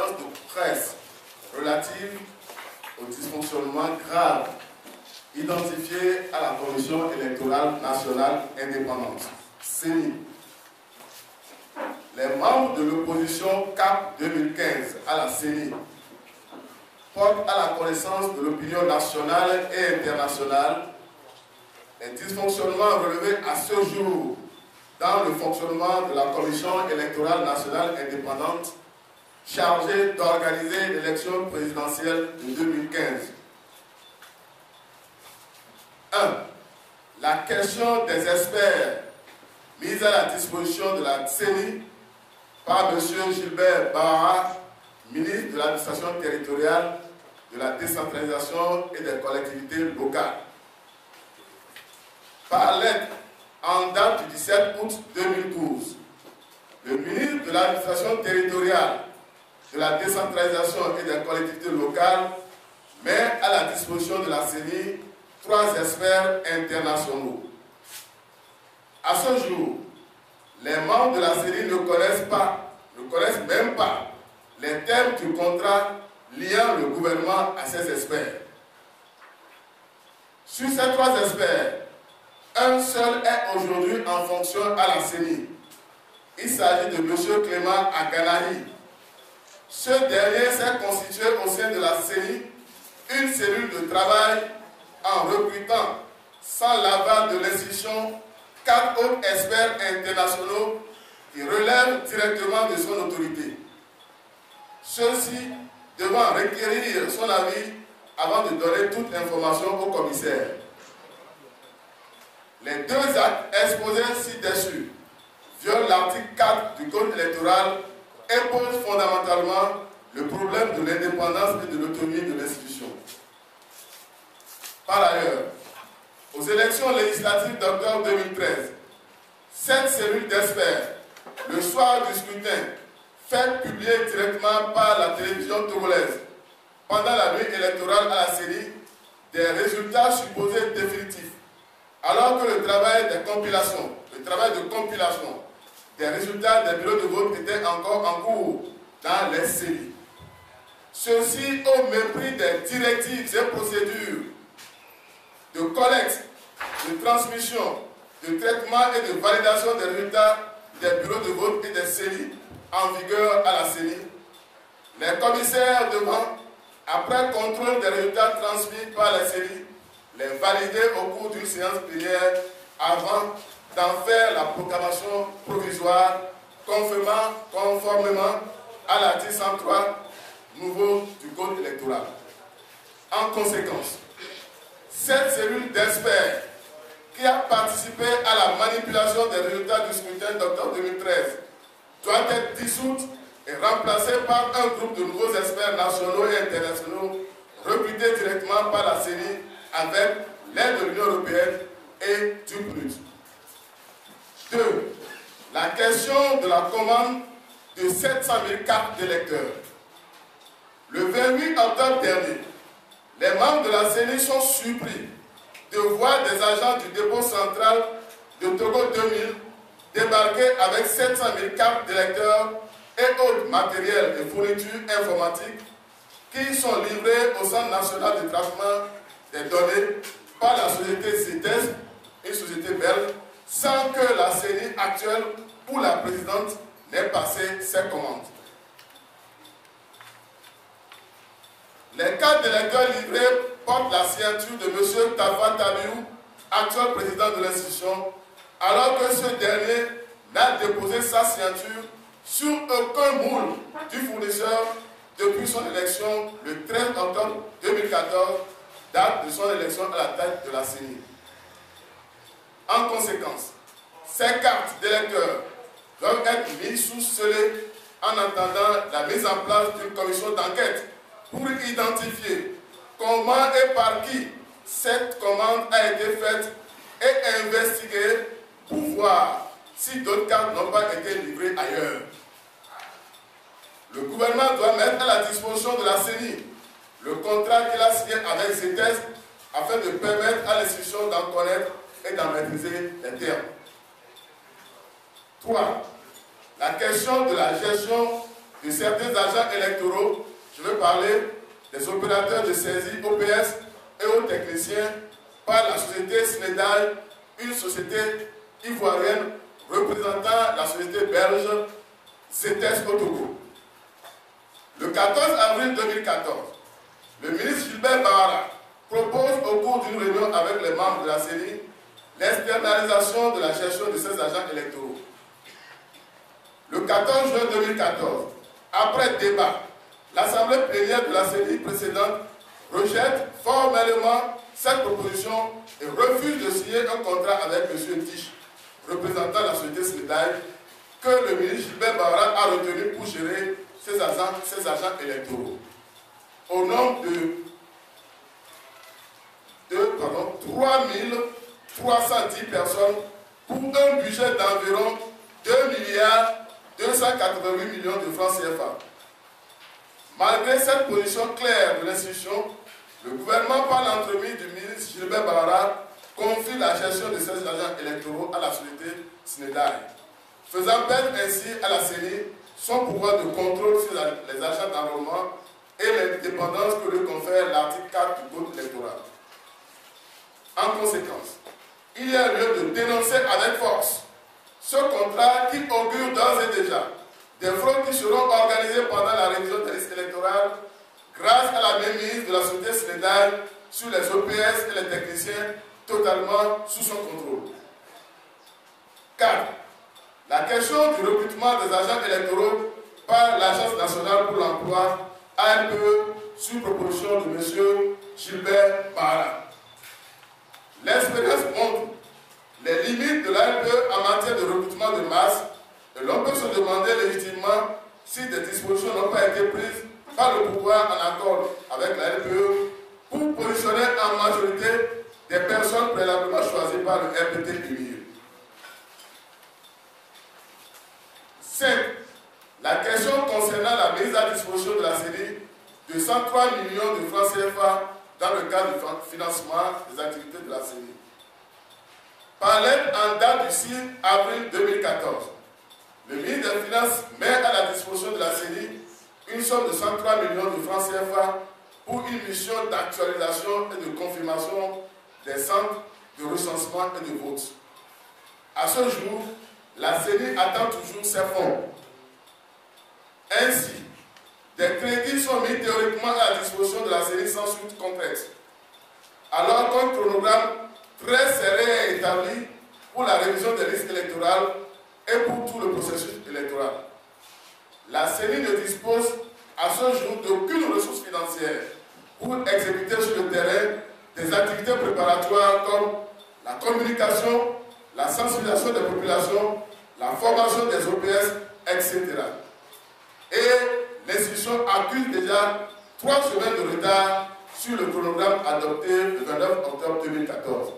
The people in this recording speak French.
de presse relative au dysfonctionnement grave identifié à la Commission électorale nationale indépendante, CENI. Les membres de l'opposition CAP 2015 à la CENI portent à la connaissance de l'opinion nationale et internationale les dysfonctionnements relevés à ce jour dans le fonctionnement de la Commission électorale nationale indépendante chargée d'organiser l'élection présidentielle de 2015. 1. La question des experts mise à la disposition de la CENI par M. Gilbert Bahara, ministre de l'administration territoriale, de la décentralisation et des collectivités locales. Par lettre en date du 17 août 2012, le ministre de l'administration territoriale, de la décentralisation et des collectivités locales met à la disposition de la CENI 3 experts internationaux. À ce jour, les membres de la CENI ne connaissent même pas les termes du contrat liant le gouvernement à ces experts. Sur ces 3 experts, un seul est aujourd'hui en fonction à la CENI. Il s'agit de M. Clément Aganahi. Ce dernier s'est constitué au sein de la CENI une cellule de travail en recrutant, sans l'aval de l'institution, 4 autres experts internationaux qui relèvent directement de son autorité. Ceux-ci devant requérir son avis avant de donner toute information au commissaire. Les 2 actes exposés ci-dessus violent l'article 4 du Code électoral et posent fondamentalement le problème de l'indépendance et de l'autonomie de l'institution. Par ailleurs, aux élections législatives d'octobre 2013, cette cellule d'experts, le soir du scrutin, fait publier directement par la télévision togolaise, pendant la nuit électorale à la CENI, des résultats supposés définitifs, alors que le travail de compilation des résultats des bureaux de vote était encore en cours dans les CENI. Ceci au mépris des directives et procédures de collecte, de transmission, de traitement et de validation des résultats des bureaux de vote et des CENI en vigueur à la CENI. Les commissaires devant, après contrôle des résultats transmis par la CENI, les valider au cours d'une séance plénière avant d'en faire la proclamation provisoire conformément à l'article 103 nouveau du Code électoral. En conséquence, cette cellule d'experts qui a participé à la manipulation des résultats du scrutin d'octobre 2013 doit être dissoute et remplacée par un groupe de nouveaux experts nationaux et internationaux recrutés directement par la CENI avec l'aide de l'Union européenne et du PNUD. 2. La question de la commande de 700 000 cartes d'électeurs. Le 28 octobre dernier, les membres de la CENI sont surpris de voir des agents du dépôt central de Togo 2000 débarquer avec 700 000 cartes d'électeurs et autres matériels et fournitures informatiques qui sont livrés au Centre national de traitement des données par la société CITES, une société belge, sans que la CENI actuelle ou la présidente n'ait passé ses commandes. Les cartes d'électeurs livrées portent la signature de M. Tafa Tabiou, actuel président de l'institution, alors que ce dernier n'a déposé sa signature sur aucun moule du fournisseur depuis son élection le 13 octobre 2014, date de son élection à la tête de la CENI. En conséquence, ces cartes d'électeurs doivent être mises sous scellé en attendant la mise en place d'une commission d'enquête pour identifier comment et par qui cette commande a été faite et investiguer pour voir si d'autres cartes n'ont pas été livrées ailleurs. Le gouvernement doit mettre à la disposition de la CENI le contrat qu'il a signé avec CITES afin de permettre à l'institution d'en connaître et d'en maîtriser les termes. 3. La question de la gestion de certains agents électoraux, je veux parler des opérateurs de saisie OPS et aux techniciens, par la société Sénégal, une société ivoirienne représentant la société belge ZS au Togo. Le 14 avril 2014, le ministre Gilbert Bahara propose au cours d'une réunion avec les membres de la CENI l'externalisation de la gestion de ces agents électoraux. Le 14 juin 2014, après débat, l'Assemblée plénière de la CENI précédente rejette formellement cette proposition et refuse de signer un contrat avec M. Tiche, représentant la société Sénégal, que le ministre Gilbert Bahara a retenu pour gérer ces agents électoraux. Au nombre de 3 310 personnes pour un budget d'environ 2,288 milliards de francs CFA. Malgré cette position claire de l'institution, le gouvernement, par l'entremise du ministre Gilbert Bahara, confie la gestion de ces agents électoraux à la société Sénégal, faisant perdre ainsi à la CENI son pouvoir de contrôle sur les agents d'enrôlement et l'indépendance que lui confère l'article 4 du Code électoral. En conséquence, il y a lieu de dénoncer avec force ce contrat qui augure d'ores et déjà des fraudes qui seront organisées pendant la révision des listes électorales grâce à la mainmise de la société Sénégal sur les OPS et les techniciens totalement sous son contrôle. 4. La question du recrutement des agents électoraux par l'Agence nationale pour l'emploi ANPE sur proposition de M. Gilbert Bahara. L'expérience montre les limites de l'ANPE en matière de recrutement de masse et l'on peut se demander légitimement si des dispositions n'ont pas été prises par le pouvoir en accord avec la LPE pour positionner en majorité des personnes préalablement choisies par le RPT-UMIE. 5. La question concernant la mise à disposition de la CENI de 103 millions de francs CFA dans le cadre du financement des activités de la CENI. Par lettre en date du 6 avril 2014, le ministre des Finances met à la disposition de la CENI une somme de 103 millions de francs CFA pour une mission d'actualisation et de confirmation des centres de recensement et de vote. À ce jour, la CENI attend toujours ses fonds. Ainsi, des crédits sont mis théoriquement à la disposition de la CENI sans suite concrète, alors qu'un chronogramme très serré est établi pour la révision des listes électorales et pour tout le processus électoral. La CENI ne dispose à ce jour d'aucune ressource financière pour exécuter sur le terrain des activités préparatoires comme la communication, la sensibilisation des populations, la formation des OPS, etc. Et l'institution accuse déjà 3 semaines de retard sur le chronogramme adopté le 29 octobre 2014.